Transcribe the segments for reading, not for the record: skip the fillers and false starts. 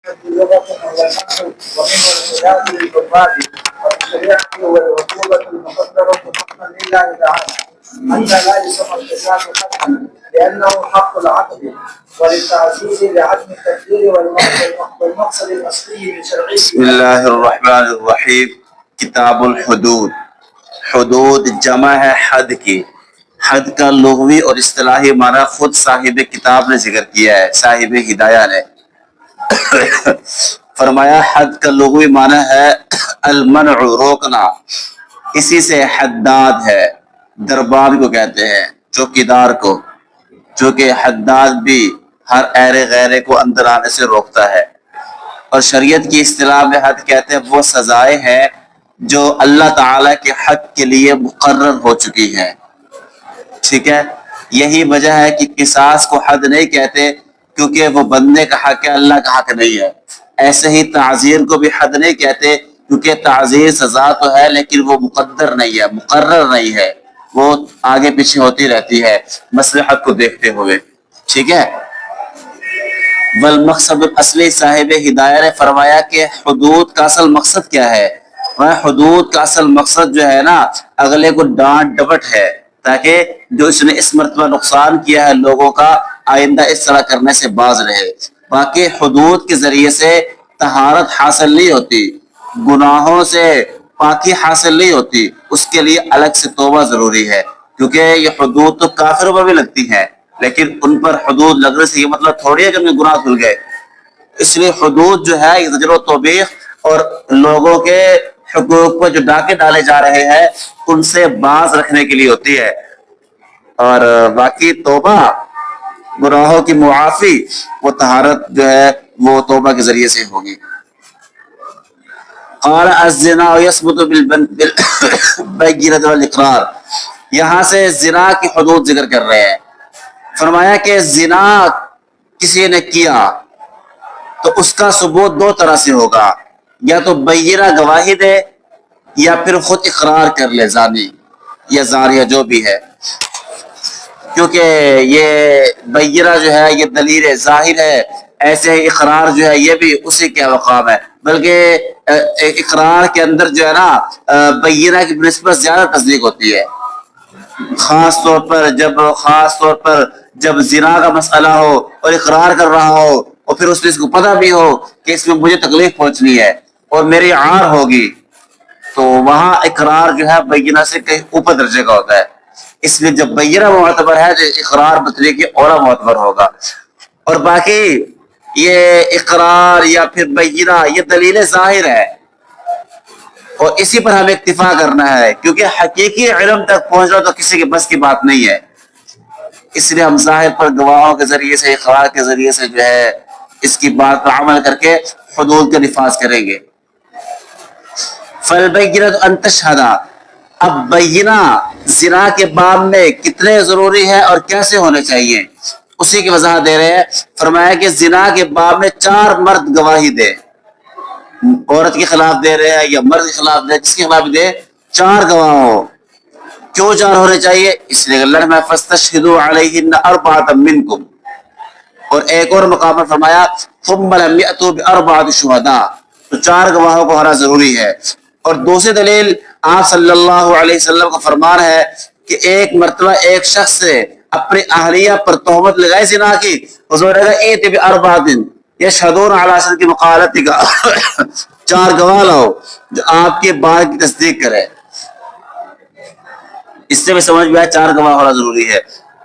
لغة والنحو ومنه الخلاف للعباد وفي الشريعة هو العقوبة المقدرة حقا لله تعالى حتى لا يسمى القصاص حقا لأنه حق العقل وللتعزيز لعدم التكفير والمقصد الأصلي من شرعه. بسم اللہ الرحمن الرحیم. کتاب الحدود. حدود جمع ہے حد کی. حد کا لغوی اور اصطلاحی معنی خود صاحب کتاب نے ذکر کیا ہے، صاحب ہدایہ نے. فرمایا حد کا لغوی معنی ہے المنع، روکنا. اسی سے حداد ہے، دربار کو کہتے ہیں، چوکیدار کو، جو کہ حداد بھی ہر ایرے غیرے کو اندر آنے سے روکتا ہے. اور شریعت کی اصطلاح میں حد کہتے ہیں وہ سزائیں ہیں جو اللہ تعالیٰ کے حق کے لیے مقرر ہو چکی ہیں. ٹھیک ہے، یہی وجہ ہے کہ قصاص کو حد نہیں کہتے، کیونکہ وہ بندے کا حق ہے، اللہ کا حق نہیں ہے. ایسے ہی تعزیر کو بھی حد نہیں کہتے، کیونکہ تعزیر سزا تو ہے لیکن وہ مقدر نہیں ہے، مقرر نہیں ہے، وہ آگے پیچھے ہوتی رہتی ہے مصلحت کو دیکھتے ہوئے. ٹھیک ہے. والمقصد اصلی صاحب ہدایہ نے فرمایا کہ حدود کا اصل مقصد کیا ہے؟ حدود کا اصل مقصد جو ہے نا، اگلے کو ڈانٹ ڈپٹ ہے، تاکہ جو اس نے اس مرتبہ نقصان کیا ہے لوگوں کا، آئندہ اس طرح کرنے سے باز رہے. باقی حدود کے ذریعے سے طہارت حاصل نہیں ہوتی، گناہوں سے پاکی حاصل نہیں ہوتی، اس کے لیے الگ سے توبہ ضروری ہے. کیونکہ یہ حدود تو کافروں پر بھی لگتی ہیں، لیکن ان پر حدود لگنے سے یہ مطلب تھوڑی ہے کہ ان کے گناہ کھل گئے. اس لیے حدود جو ہے یہ زجر و توبیخ اور لوگوں کے حقوق پر جو ڈاکے ڈالے جا رہے ہیں ان سے باز رکھنے کے لیے ہوتی ہے. اور باقی توبہ، گناہوں کی معافی، وہ طہارت جو ہے وہ توبہ کے ذریعے سے ہوگی. قال الزنا يثبت بالبينة والاقرار. یہاں سے زنا کی حدود ذکر کر رہے ہیں. فرمایا کہ زنا کسی نے کیا تو اس کا ثبوت دو طرح سے ہوگا، یا تو بینہ گواہی دے یا پھر خود اقرار کر لے زانی یا زاریہ جو بھی ہے. کیونکہ یہ بینہ جو ہے یہ دلیل ظاہر ہے، ایسے ہی اقرار جو ہے یہ بھی اسی کے مقام ہے. بلکہ اقرار کے اندر جو ہے نا بینہ کی نسبت زیادہ تصدیق ہوتی ہے، خاص طور پر جب زنا کا مسئلہ ہو اور اقرار کر رہا ہو اور پھر اس کو پتہ بھی ہو کہ اس میں مجھے تکلیف پہنچنی ہے اور میری عار ہوگی، تو وہاں اقرار جو ہے بینہ سے کہیں اوپر درجے کا ہوتا ہے. اس لیے جب بینہ معتبر ہے تو اقرار بطریق اور معتبر ہوگا. اور باقی یہ اقرار یا پھر بینہ یہ دلیل ظاہر ہے اور اسی پر ہمیں اکتفا کرنا ہے، کیونکہ حقیقی علم تک پہنچنا تو کسی کے بس کی بات نہیں ہے. اس لیے ہم ظاہر پر گواہوں کے ذریعے سے، اقرار کے ذریعے سے جو ہے اس کی بات پر عمل کر کے حدود کا نفاذ کریں گے. فالبینۃ ان تشہد. اب بینہ زنا کے باب میں کتنے ضروری ہے اور کیسے ہونے چاہیے اسی کی وضاحت دے رہے ہیں. فرمایا کہ زنا کے باب میں 4 مرد گواہی دے، عورت کے خلاف دے رہے ہیں یا مرد کے خلاف دے، جس کے خلاف دے 4 گواہ ہو. کیوں 4 ہونے چاہیے؟ اس لیے اللہ نے فاستشہدوا علیہن 4 منکم. اور ایک اور مقام پر فرمایا ثم لم یأتوا ب4 شہداء. تو 4 گواہوں کو ہونا ضروری ہے. اور دوسری دلیل آپ صلی اللہ علیہ وسلم کا فرمان ہے کہ ایک مرتبہ ایک شخص سے اپنی اہلیہ پر تہمت لگائی زنا کی، حضور نے کہا ایت ب4 یشہدون علی صدق مقالتک. 4 گواہ لاؤ جو آپ کے بات کی تصدیق کرے. اس سے بھی سمجھ میں آیا 4 گواہ ہونا ضروری ہے.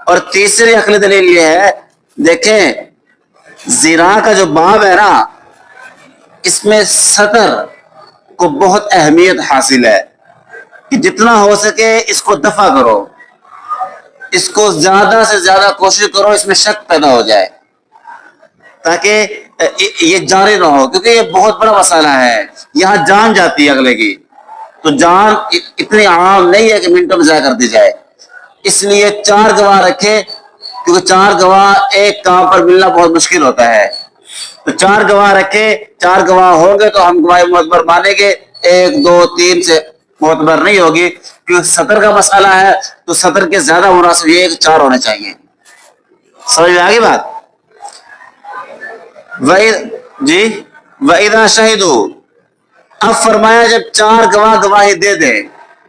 اور تیسری عقلی دلیل یہ ہے، دیکھیں زنا کا جو باب ہے نا اس میں سطر کو بہت اہمیت حاصل ہے کہ جتنا ہو سکے اس کو دفع کرو، اس کو زیادہ سے زیادہ کوشش کرو اس میں شک پیدا ہو جائے تاکہ یہ جاری نہ ہو. کیونکہ یہ بہت بڑا مسئلہ ہے، یہاں جان جاتی ہے اگلے کی، تو جان اتنی عام نہیں ہے کہ منٹوں میں ضائع کر دی جائے. اس لیے 4 گواہ رکھے، کیونکہ 4 گواہ ایک کام پر ملنا بہت مشکل ہوتا ہے. تو 4 گواہ رکھے، 4 گواہ ہوں گے تو ہم گواہی معتبر مانیں گے. 1 2 3 سے معتبر نہیں ہوگی، کیونکہ سطر کا مسئلہ ہے تو سطر کے زیادہ مناسب یہ ہے کہ 4 ہونے چاہیے. سمجھ میں آگے بات؟ جی وَإِذَا شَهِدُوا، اب فرمایا جب 4 گواہ گواہی دے دیں،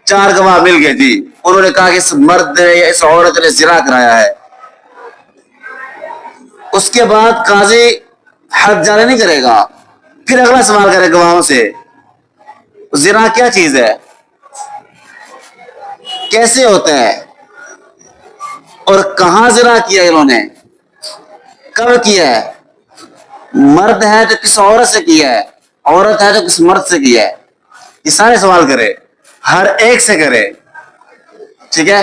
4 گواہ مل گئے جی، انہوں نے کہا کہ اس مرد نے یا اس عورت نے زنا کرایا ہے، اس کے بعد قاضی حد جاری نہیں کرے گا، پھر اگلا سوال کرے گواہوں سے زنا کیا چیز ہے، کیسے ہوتا ہے، اور کہاں زنا کیا انہوں نے، کب کیا ہے، مرد ہے تو کس عورت سے کیا ہے، عورت ہے تو کس مرد سے کیا ہے، یہ سارے سوال کرے، ہر ایک سے کرے، ٹھیک ہے،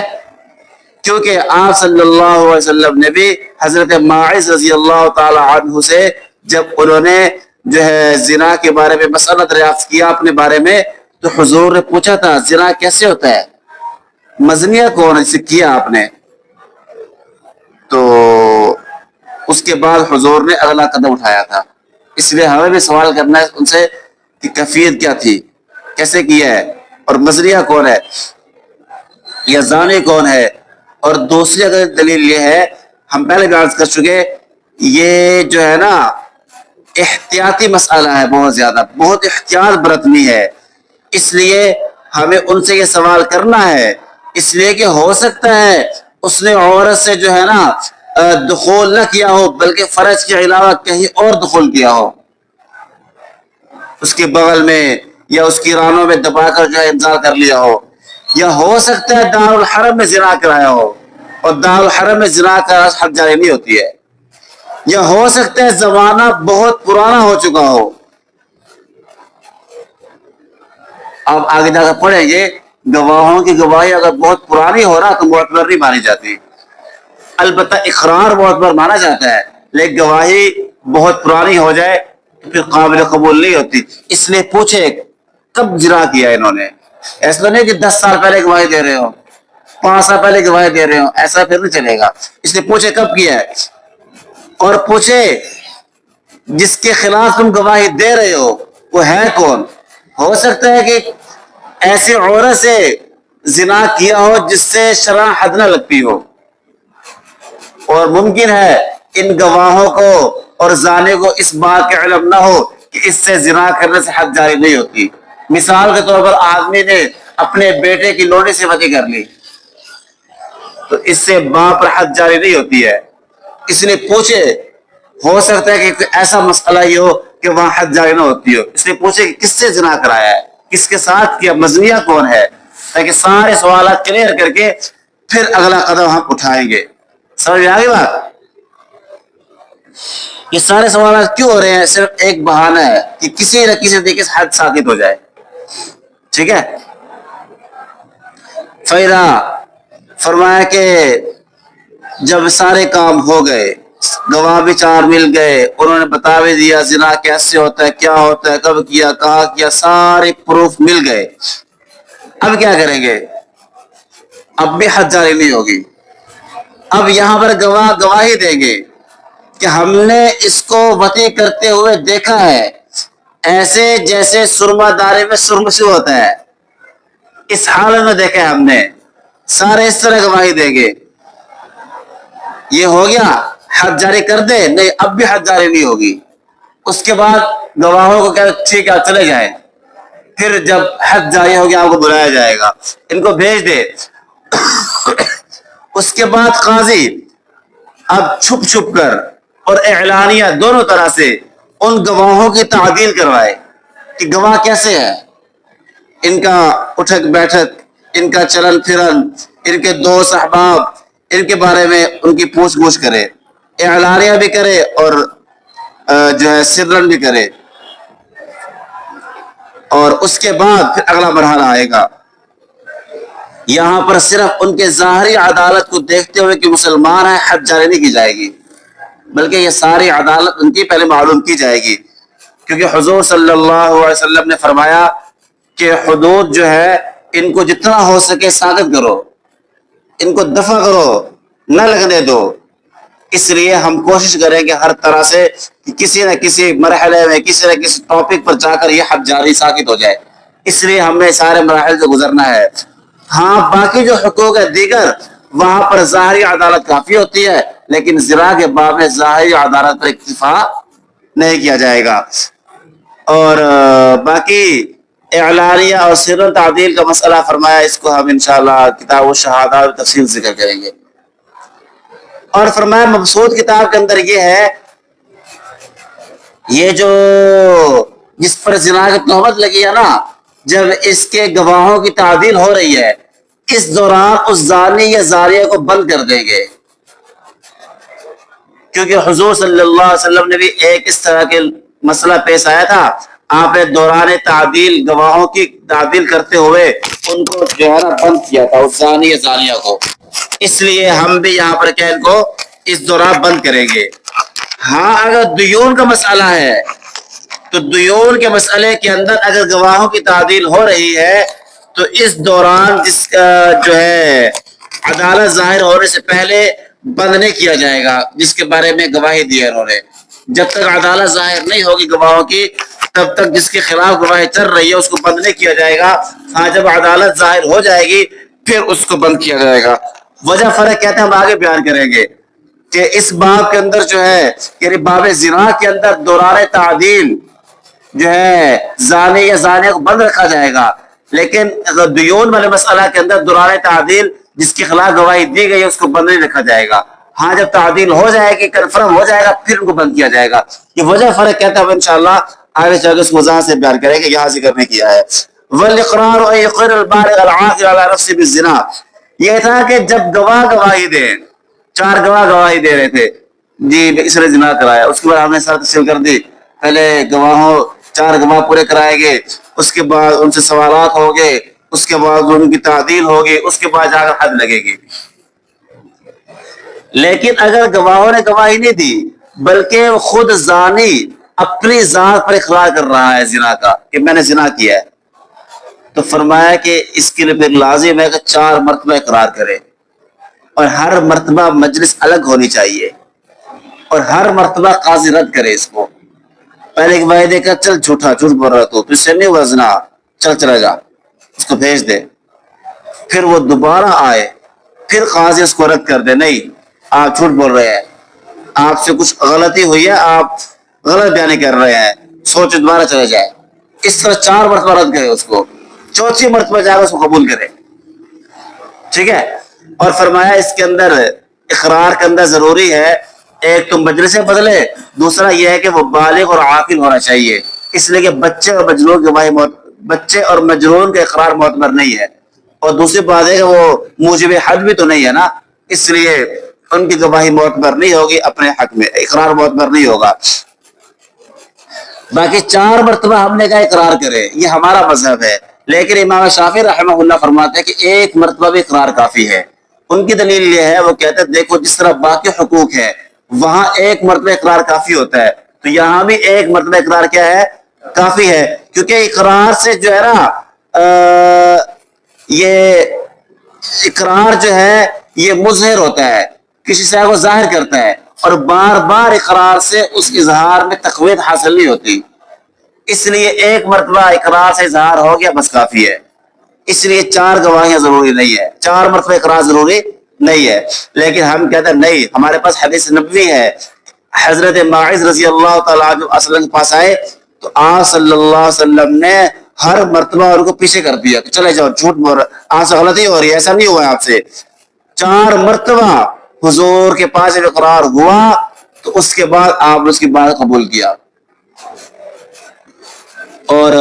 کیونکہ آپ صلی اللہ علیہ وسلم نے بھی حضرت ماعز رضی اللہ تعالی عنہ سے جب انہوں نے جو ہے زنا کے بارے میں مسئلہ دریافت کیا اپنے بارے میں، تو حضور نے پوچھا تھا زنا کیسے ہوتا ہے، مزنیہ کون ہے جسے کیا آپ نے، تو اس کے بعد حضور نے اگلا قدم اٹھایا تھا، اس لیے ہمیں بھی سوال کرنا ہے ان سے کہ کیفیت کیا تھی، کیسے کیا ہے، اور مزنیہ کون ہے یا زانی کون ہے، اور دوسری اگر دلیل یہ ہے، ہم پہلے بھی عرض کر چکے، یہ جو ہے نا احتیاطی مسئلہ ہے، بہت زیادہ، بہت احتیاط برتنی ہے، اس لیے ہمیں ان سے یہ سوال کرنا ہے، اس لیے کہ ہو سکتا ہے اس نے عورت سے جو ہے نا دخول نہ کیا ہو بلکہ فرج کے علاوہ کہیں اور دخول کیا ہو، اس کے بغل میں یا اس کی رانوں میں دبا کر جو ہے انزال کر لیا ہو، یا ہو سکتا ہے دارالحرم میں زنا کرایا ہو اور دارالحرم میں زنا کا حد جاری نہیں ہوتی ہے، یا ہو سکتا ہے زمانہ بہت پرانا ہو چکا ہو، اب آگے جا کر پڑھیں گے گواہوں کی گواہی اگر بہت پرانی ہو رہا تو معتبر نہیں مانی جاتی، البتہ اقرار معتبر مانا جاتا ہے، لیکن گواہی بہت پرانی ہو جائے تو پھر قابل قبول نہیں ہوتی، اس لیے پوچھے کب زنا کیا انہوں نے، ایسا نہیں کہ 10 سال پہلے گواہی دے رہے ہو، 5 سال پہلے گواہی دے رہے ہو، ایسا پھر نہیں چلے گا، اس لیے پوچھے کب کیا ہے، اور پوچھے جس کے خلاف تم گواہی دے رہے ہو وہ ہے کون، ہو سکتا ہے کہ ایسی عورت سے زنا کیا ہو جس سے شرع حد نہ لگتی ہو، اور ممکن ہے ان گواہوں کو اور زانے کو اس بات کا علم نہ ہو کہ اس سے زنا کرنے سے حد جاری نہیں ہوتی، مثال کے طور پر آدمی نے اپنے بیٹے کی لوٹی سے وتی کر لی تو اس سے باپ پر حد جاری نہیں ہوتی ہے، اس نے پوچھے، ہو سکتا ہے کہ ایسا مسئلہ ہی ہو کہ وہاں حد جاری نہ ہوتی ہو، اس نے پوچھے کہ کس سے زنا کرایا ہے، کس کے ساتھ کیا، مزنیہ کون ہے، تاکہ سارے سوالات کلیئر کر کے پھر اگلا قدم ہم اٹھائیں گے، سمجھ میں آ گئی بات، یہ سارے سوالات کیوں ہو رہے ہیں، صرف ایک بہانہ ہے کہ کسی نہ کسی طریقے سے حد ثابت ہو جائے، ٹھیک ہے، فیضا فرمایا کہ جب سارے کام ہو گئے، گواہ بھی 4 مل گئے، انہوں نے بتا بھی دیا زنا کیسے ہوتا ہے، کیا ہوتا ہے، کب کیا، کہاں کیا، سارے پروف مل گئے، اب کیا کریں گے، اب بھی حد جاری نہیں ہوگی، اب یہاں پر گواہ گواہی دیں گے کہ ہم نے اس کو وطی کرتے ہوئے دیکھا ہے، ایسے جیسے سرما دارے میں سرمشو ہوتا ہے، اس حالت میں دیکھا ہے ہم نے، سارے اس طرح گواہی دیں گے، یہ ہو گیا، حد جاری کر دے، نہیں اب بھی حد جاری نہیں ہوگی، اس کے بعد گواہوں کو کہتے ٹھیک ہے چلے جائیں، پھر جب حد جاری ہوگی آپ کو بلایا جائے گا، ان کو بھیج دے، اس کے بعد قاضی اب چھپ چھپ کر اور اعلانیہ دونوں طرح سے ان گواہوں کی تعدیل کروائے کہ گواہ کیسے ہے، ان کا اٹھک بیٹھک، ان کا چلن پھرن، ان کے دوست احباب، ان کے بارے میں ان کی پوچھ گچھ کرے، اعلانیہ بھی کرے اور جو ہے سرن بھی کرے، اور اس کے بعد پھر اگلا مرحلہ آئے گا، یہاں پر صرف ان کے ظاہری عدالت کو دیکھتے ہوئے کہ مسلمان ہیں حد جاری نہیں کی جائے گی، بلکہ یہ ساری عدالت ان کی پہلے معلوم کی جائے گی، کیونکہ حضور صلی اللہ علیہ وسلم نے فرمایا کہ حدود جو ہے ان کو جتنا ہو سکے ساکت کرو، ان کو دفع کرو، نہ لگنے دو، اس لیے ہم کوشش کریں کہ ہر طرح سے کسی نہ کسی مرحلے میں کسی نہ کسی ٹاپک پر جا کر یہ حد جاری ساکت ہو جائے، اس لیے ہمیں سارے مراحل سے گزرنا ہے، ہاں باقی جو حقوق ہے دیگر وہاں پر ظاہری عدالت کافی ہوتی ہے، لیکن زنا کے باب میں ظاہری عدالت پر اکتفا نہیں کیا جائے گا، اور باقی اعلانیہ اور سر تعدیل کا مسئلہ فرمایا، اس کو ہم انشاءاللہ کتاب و شہادات تفصیل ذکر کریں گے. اور فرمایا مبسوط کتاب کے اندر یہ ہے، یہ جو جس پر زنا کی تہمت لگی ہے نا، جب اس کے گواہوں کی تعدیل ہو رہی ہے، اس دوران اس زانی یا زانیہ کو بند کر دیں گے. کیونکہ حضور صلی اللہ علیہ وسلم نے بھی ایک اس طرح کے مسئلہ پیش آیا تھا، آپ نے دوران تعدیل گواہوں کی تعدیل کرتے ہوئے ان کو جو ہے نا بند کیا تھا، اس زانی یا زانیہ کو. اس لیے ہم بھی یہاں پر کیا ان کو اس دوران بند کریں گے. ہاں اگر دیون کا مسئلہ ہے تو دیون کے مسئلے کے اندر اگر گواہوں کی تعدیل ہو رہی ہے تو اس دوران جس کا جو ہے عدالت ظاہر ہونے سے پہلے بند نہیں کیا جائے گا، جس کے بارے میں گواہی دی ہے انہوں نے. جب تک عدالت ظاہر نہیں ہوگی گواہوں کی، تب تک جس کے خلاف گواہی چل رہی ہے اس کو بند نہیں کیا جائے گا. ہاں جب عدالت ظاہر ہو جائے گی پھر اس کو بند کیا جائے گا. وجہ فرق کہتے ہیں ہم آگے بیان کریں گے کہ اس باب کے اندر جو ہے یعنی باب زنا کے اندر دوران تعدیل جو ہے زانی یا زانیہ کو بند رکھا جائے گا، لیکن دیون والے مسئلہ کے اندر دوران تعدیل جس کے خلاف گواہی دی گئی ہے اس کو بند نہیں رکھا جائے گا. ہاں جب تعدیل ہو جائے گی، کنفرم ہو جائے گا، پھر ان کو بند کیا جائے گا. یہ وجہ فرق کہتا ہے انشاءاللہ آگے چل کے اس وضاحت سے بیان کریں گے، یہاں ذکر نہیں کیا ہے. والاقرار ان يقر البالغ العاقل على نفسه بالزنا، یہ تھا کہ جب گواہ گواہی دیں، 4 گواہ گواہی دے رہے تھے جی اس نے زنا کرایا، اس کے بعد ہم نے سر تفصیل کر دی، پہلے گواہوں 4 گواہ پورے کرائے گے، اس کے بعد ان سے سوالات ہوں گے، اس کے بعد ان کی تعدیل ہوگی، اس کے بعد جا کر حد لگے گی. لیکن اگر گواہوں نے گواہی نہیں دی بلکہ خود زانی اپنی ذات پر اقرار کر رہا ہے زنا کا کہ میں نے زنا کیا ہے، تو فرمایا کہ اس کے لیے پھر لازم ہے کہ 4 مرتبہ اقرار کرے، اور ہر مرتبہ مجلس الگ ہونی چاہیے، اور ہر مرتبہ قاضی رد کرے اس کو. پہلے ایک بھائی دیکھا چل جھوٹا جھوٹ بول رہا تو اس سے نہیں ہوا زنا، چل چلا جا، اس کو بھیج دے. پھر وہ دوبارہ آئے، پھر قاضی اس کو رد کر دے، نہیں آپ جھوٹ بول رہے ہیں، آپ سے کچھ غلطی ہوئی ہے، آپ غلط بیانی کر رہے ہیں، سوچ دوبارہ چلے جائے. اس طرح 4 مرتبہ رد کرے اس کو، 4تھی مرتبہ جا کر اس کو قبول کرے. ٹھیک ہے. اور فرمایا اس کے اندر اقرار کے اندر ضروری ہے ایک تو مجلس سے بدلے، دوسرا یہ ہے کہ وہ بالغ اور عاقل ہونا چاہیے، اس لیے کہ بچے اور مجنون گواہی بچے اور مجنون کا اقرار معتبر نہیں ہے، اور دوسری بات ہے کہ وہ موجب حد بھی تو نہیں ہے نا، اس لیے ان کی گواہی معتبر نہیں ہوگی، اپنے حق میں اقرار معتبر نہیں ہوگا. باقی 4 مرتبہ ہم نے کہا اقرار کرے، یہ ہمارا مذہب ہے، لیکن امام شافعی رحمہ اللہ فرماتے ہیں کہ 1 مرتبہ بھی اقرار کافی ہے. ان کی دلیل یہ ہے، وہ کہتے ہیں دیکھو جس طرح باقی حقوق ہے وہاں 1 مرتبہ اقرار کافی ہوتا ہے، تو یہاں بھی 1 مرتبہ اقرار کیا ہے کافی ہے، کیونکہ اقرار سے جو ہے نا یہ اقرار جو ہے یہ مظہر ہوتا ہے، کسی شے کو ظاہر کرتا ہے، اور بار بار اقرار سے اس اظہار میں تقویت حاصل نہیں ہوتی. اس لیے 1 مرتبہ اقرار سے اظہار ہو گیا بس کافی ہے. اس لیے 4 گواہیاں ضروری نہیں ہے، 4 مرتبہ اقرار ضروری نہیں ہے. لیکن ہم کہتے ہیں نہیں، ہمارے پاس حدیث نبوی ہے، حضرت ماعز رضی اللہ تعالیٰ عنہ اسلم کے پاس آئے تو آپ صلی اللہ علیہ وسلم نے ہر مرتبہ ان کو پیچھے کر دیا کہ چلے جاؤ، جھوٹ بول رہے، آپ سے غلطی ہو رہی ہے، ایسا نہیں ہوا ہے آپ سے. 4 مرتبہ حضور کے پاس جب اقرار ہوا تو اس کے بعد آپ نے اس کی بات قبول کیا. اور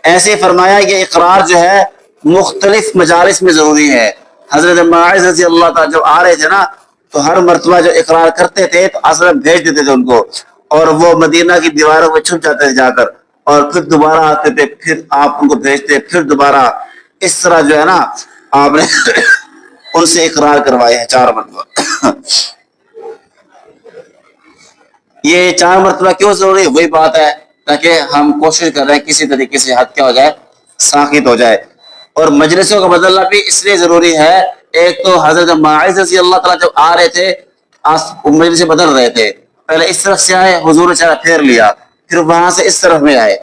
ایسے فرمایا یہ اقرار جو ہے مختلف مجالس میں ضروری ہے. حضرت ماعز رضی اللہ تعالیٰ جب آ رہے تھے نا تو ہر مرتبہ جو اقرار کرتے تھے تو اصل بھیج دیتے تھے ان کو، اور وہ مدینہ کی دیواروں میں چھپ جاتے تھے جا کر، اور پھر دوبارہ آتے تھے، پھر آپ ان کو بھیجتے، پھر دوبارہ. اس طرح جو ہے نا آپ نے ان سے اقرار کروائے ہیں 4 مرتبہ. یہ 4 مرتبہ کیوں ضروری ہے؟ وہی بات ہے تاکہ ہم کوشش کر رہے ہیں کسی طریقے سے حد کیا ہو جائے، ساخت ہو جائے. اور مجلسوں کا بدلنا بھی اس لیے ضروری ہے، ایک تو حضرت ماعز رضی اللہ تعالیٰ جب آ رہے تھے مجلس بدل رہے تھے، پہلے اس طرف سے آئے، حضور نے چہرہ پھیر لیا، پھر وہاں سے اس طرف میں آئے،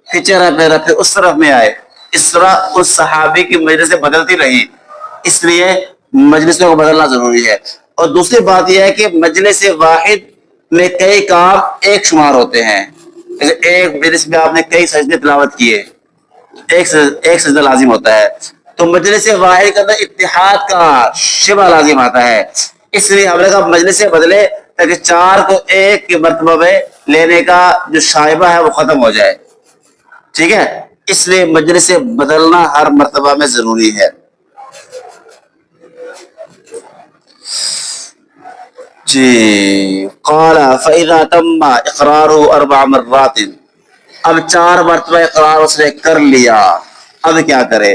پھر چہرہ پھیرا، پھر اس طرف میں آئے، اس طرح اس صحابی کی مجلسیں بدلتی رہی. اس لیے مجلسوں کو بدلنا ضروری ہے. اور دوسری بات یہ ہے کہ مجلس واحد میں کئی کام ایک شمار ہوتے ہیں، ایک مجلس میں آپ نے کئی سجدے تلاوت کیے، ایک سجدہ لازم ہوتا ہے، تو مجلس واحد کے اندر اتحاد کا شبہ لازم آتا ہے، اس لیے ہم نے کہا مجلس بدلے تاکہ چار کو ایک کے مرتبہ میں لینے کا جو شائبہ ہے وہ ختم ہو جائے، ٹھیک ہے، اس لیے مجلس بدلنا ہر مرتبہ میں ضروری ہے۔ جی قال فَإِذَا تَمَّ إِقْرَارُهُ 4 مرات، اب 4 مرتبہ اقرار اس نے کر لیا، اب کیا کرے؟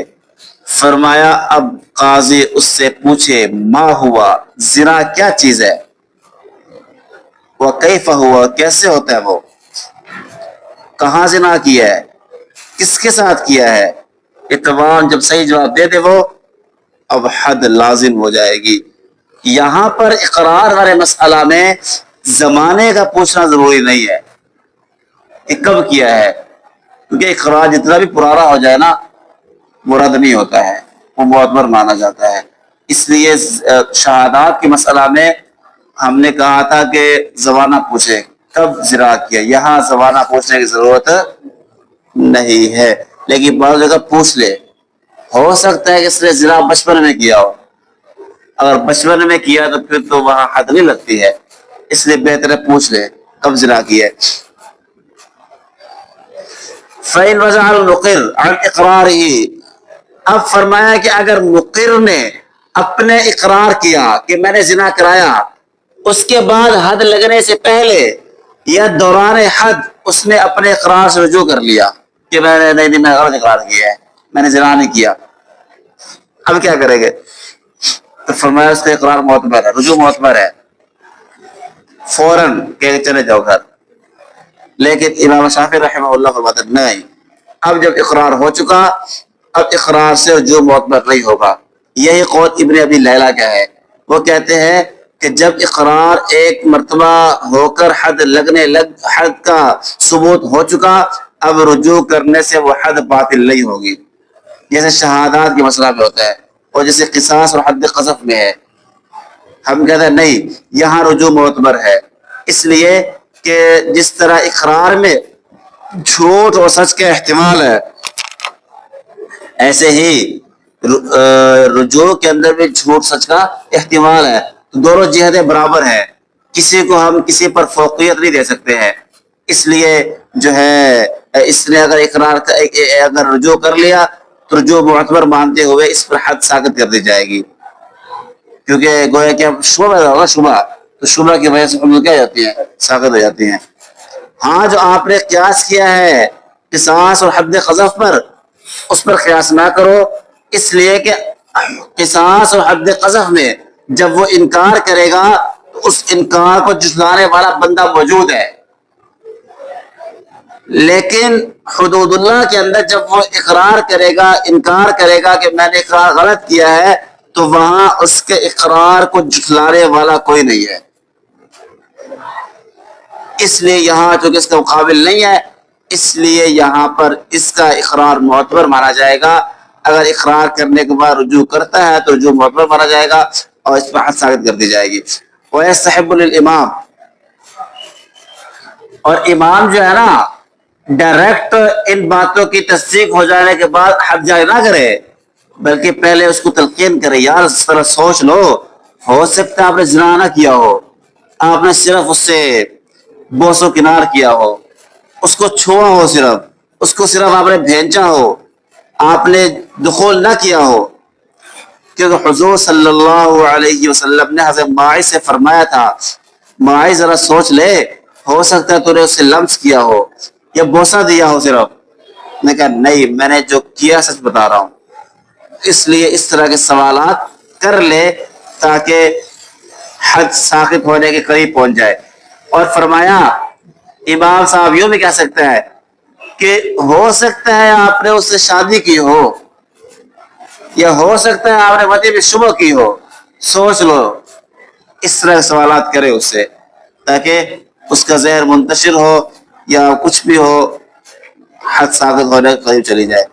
فرمایا اب قاضی اس سے پوچھے ما ہوا، زنا کیا چیز ہے، وَكَيْفَ ہوا، کیسے ہوتا ہے وہ، کہاں زنا کیا ہے، کس کے ساتھ کیا ہے، یہ تمام جب صحیح جواب دے دے وہ، اب حد لازم ہو جائے گی۔ یہاں پر اقرار والے مسئلہ میں زمانے کا پوچھنا ضروری نہیں ہے کہ کب کیا ہے، کیونکہ اقرار جتنا بھی پرانا ہو جائے نا وہ رد نہیں ہوتا ہے، وہ معتبر مانا جاتا ہے۔ اس لیے شہادات کے مسئلہ میں ہم نے کہا تھا کہ زمانہ پوچھے کب زنا کیا، یہاں زمانہ پوچھنے کی ضرورت نہیں ہے، لیکن بعض جگہ پوچھ لے، ہو سکتا ہے کہ اس نے زنا بچپن میں کیا ہو، اگر بچپن میں کیا تو پھر تو وہاں حد نہیں لگتی ہے، اس لیے بہتر ہے پوچھ لے کب زنا کیا ہے۔ فَإِنْ رَجَعَ الْمُقِرُّ عَنْ إِقْرَارِهِ، اب فرمایا کہ اگر مقر نے اپنے اقرار کیا کہ میں نے زنا کرایا، اس کے بعد حد لگنے سے پہلے یا دوران حد اس نے اپنے اقرار سے رجوع کر لیا کہ میں نے نہیں میں غلط اقرار کیا ہے، میں نے زنا نہیں کیا، اب کیا کریں گے؟ تو فرمایا اس کا اقرار معتبر ہے، رجوع معتبر ہے، فوراً کہ چلے جاؤ گھر۔ لیکن امام شافعی رحمہ اللہ فرماتے ہیں نہیں، اب جب اقرار ہو چکا اب اقرار سے رجوع معتبر نہیں ہوگا۔ یہی قول ابن ابی لیلہ کا ہے، وہ کہتے ہیں کہ جب اقرار ایک مرتبہ ہو کر حد حد کا ثبوت ہو چکا، اب رجوع کرنے سے وہ حد باطل نہیں ہوگی، جیسے شہادات کے مسئلہ میں ہوتا ہے، اور جیسے قصاص اور حد قذف میں ہے۔ ہم کہتے ہیں نہیں، یہاں رجوع معتبر ہے، اس لیے کہ جس طرح اقرار میں جھوٹ اور سچ کا احتمال ہے، ایسے ہی رجوع کے اندر بھی جھوٹ سچ کا احتمال ہے، تو دونوں جہتیں برابر ہیں، کسی کو ہم کسی پر فوقیت نہیں دے سکتے ہیں، اس لیے جو ہے اس نے اگر اگر رجوع کر لیا تو رجوع معتبر مانتے ہوئے اس پر حد ساقط کر دی جائے گی، کیونکہ گویا کہ شبہ پیدا ہوگا، تو شبہ کی وجہ سے حدود کیا جاتی ہیں، ساقط ہو جاتی ہیں۔ ہاں جو آپ نے قیاس کیا ہے قصاص اور حد قذف پر، اس پر قیاس نہ کرو، اس لیے کہ قصاص اور حد قذف میں جب وہ انکار کرے گا تو اس انکار کو جھٹلانے والا بندہ موجود ہے، لیکن حدود اللہ کے اندر جب وہ اقرار کرے گا، انکار کرے گا کہ میں نے اقرار غلط کیا ہے، تو وہاں اس کے اقرار کو جھٹلانے والا کوئی نہیں ہے، اس لیے یہاں چونکہ اس کا مقابل نہیں ہے، اس لیے یہاں پر اس کا اقرار معتبر مانا جائے گا۔ اگر اقرار کرنے کے بعد رجوع کرتا ہے تو رجوع معتبر مانا جائے گا اور اس پر حد ثابت کر دی جائے گی۔ وَيَسْتَحِبُّ لِلْإِمَامِ، اور امام جو ہے نا ڈائریکٹ ان باتوں کی تصدیق ہو جانے کے بعد حد جاری نہ کرے، بلکہ پہلے اس کو تلقین کرے، یار اس طرح سوچ لو، ہو سکتا ہے آپ نے زنا نہ کیا ہو، آپ نے صرف اس سے بوس و کنار کیا ہو، اس کو چھوا ہو، صرف اس کو صرف آپ نے بھینچا ہو، آپ نے دخول نہ کیا ہو، کیونکہ حضور صلی اللہ علیہ وسلم نے حضرت ماعز سے فرمایا تھا، ماعز ذرا سوچ لے، ہو سکتا ہے تو نے اسے لمس کیا ہو یا بوسہ دیا ہو صرف، نے کہا نہیں میں نے جو کیا سچ بتا رہا ہوں، اس لیے اس طرح کے سوالات کر لے تاکہ حد ساقط ہونے کے قریب پہنچ جائے۔ اور فرمایا امام صاحب یوں بھی کہہ سکتا ہے کہ ہو سکتا ہے آپ نے اس سے شادی کی ہو، یا ہو سکتا ہے آپ نے وطی میں شبہ کی ہو، سوچ لو، اس طرح کے سوالات کرے اس سے تاکہ اس کا زہر منتشر ہو یا کچھ بھی ہو، حد ساقط ہونے کے قریب چلی جائے۔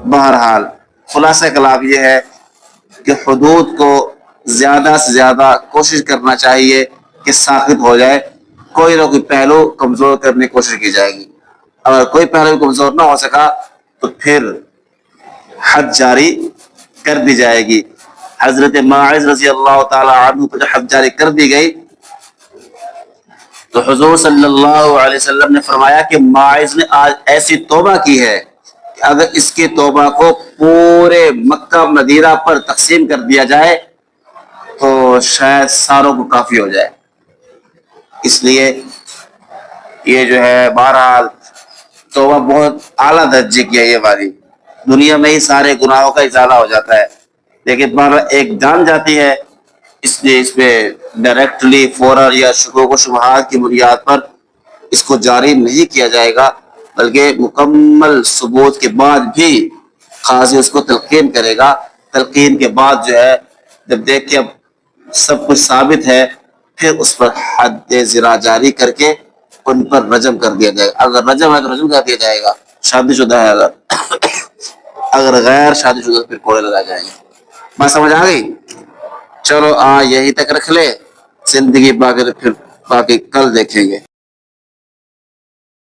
بہرحال خلاصہ کلام یہ ہے کہ حدود کو زیادہ سے زیادہ کوشش کرنا چاہیے کہ ساقط ہو جائے، کوئی نہ کوئی پہلو کمزور کرنے کی کوشش کی جائے گی۔ اگر کوئی پہلے بھی کمزور نہ ہو سکا تو پھر حد جاری کر دی جائے گی. حضرت ماعز رضی اللہ تعالی عنہ کو جو حد جاری کر دی گئی تو حضور صلی اللہ علیہ وسلم نے فرمایا کہ ماعز نے آج ایسی توبہ کی ہے کہ اگر اس کی توبہ کو پورے مکہ مدینہ پر تقسیم کر دیا جائے تو شاید ساروں کو کافی ہو جائے. اس لیے یہ جو ہے بہرحال توبہ بہت اعلیٰ درجے کی ہے. یہ والی دنیا میں ہی سارے گناہوں کا ازالہ ہو جاتا ہے، لیکن بہرحال ایک جان جاتی ہے، اس لیے اس پہ ڈائریکٹلی فوراً یا شکوک و شبہات کی بنیاد پر اس کو جاری نہیں کیا جائے گا، بلکہ مکمل ثبوت کے بعد بھی قاضی اس کو تلقین کرے گا. تلقین کے بعد جو ہے جب دیکھ کے اب سب کچھ ثابت ہے پھر اس پر حد زنا جاری کر کے ان پر رجم کر دیا جائے گا. اگر رجم ہے تو رجم کر دیا جائے گا، شادی شدہ ہے اگر غیر شادی شدہ پھر کوڑے لگائے جائیں گے. بات سمجھ آ گئی؟ چلو یہی تک رکھ لے، زندگی باقی تو پھر باقی کل دیکھیں گے.